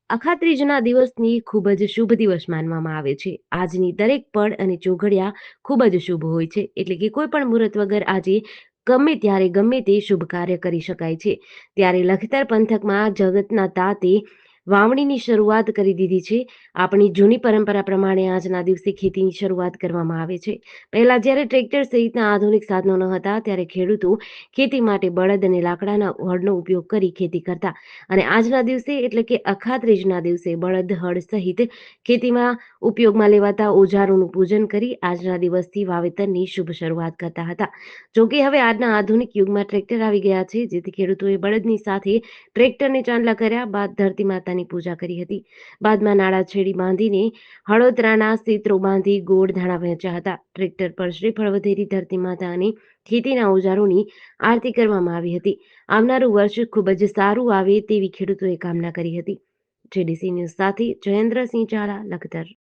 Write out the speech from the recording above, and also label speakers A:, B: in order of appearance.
A: આખા ત્રીજના દિવસની ખૂબ જ શુભ દિવસ માનવામાં આવે છે. આજની દરેક પળ અને ચોઘડિયા ખૂબ જ શુભ હોય છે. એટલે કે કોઈ પણ મુહૂર્ત વગર આજે ગમે ત્યારે ગમે તે શુભ કાર્ય કરી શકાય છે. ત્યારે લખતર પંથકમાં જગતના તાતે વાવણીની શરૂઆત કરી દીધી છે. આપણી જૂની પરંપરા પ્રમાણે આજના દિવસે ખેતીની શરૂઆત કરવામાં આવે છે. પહેલા જ્યારે ટ્રેક્ટર સહિતના આધુનિક સાધનો ન હતા ત્યારે ખેડૂતો ખેતી માટે બળદ અને લાકડાના હળનો ઉપયોગ કરી ખેતી કરતા અને આજના દિવસે એટલે કે અખાત્રીજના દિવસે બળદ હળ સહિત ખેતીમાં ઉપયોગમાં લેવાતા ઓજારોનું પૂજન કરી આજના દિવસથી વાવેતરની શુભ શરૂઆત કરતા હતા. જોકે હવે આજના આધુનિક યુગમાં ટ્રેક્ટર આવી ગયા છે, જેથી ખેડૂતોએ બળદની સાથે ટ્રેક્ટરને ચાંદલા કર્યા બાદ ધરતી માતાની પૂજા કરી હતી. બાદમાં નાળા છેડી બાંધીને હળોતરાના ક્ષેત્રો બાંધી ગોળ ધાણા વહેંચ્યા હતા. ટ્રેક્ટર પર શ્રીફળ વધેરી ધરતી માતા અને ખેતીના ઓજારોની આરતી કરવામાં આવી હતી. આવનારું વર્ષ ખૂબ જ સારું આવે તેવી ખેડૂતોએ કામના કરી હતી. જેડીસી ન્યૂઝ સાથે જયેન્દ્રસિંહ ઝાલા, લખતર.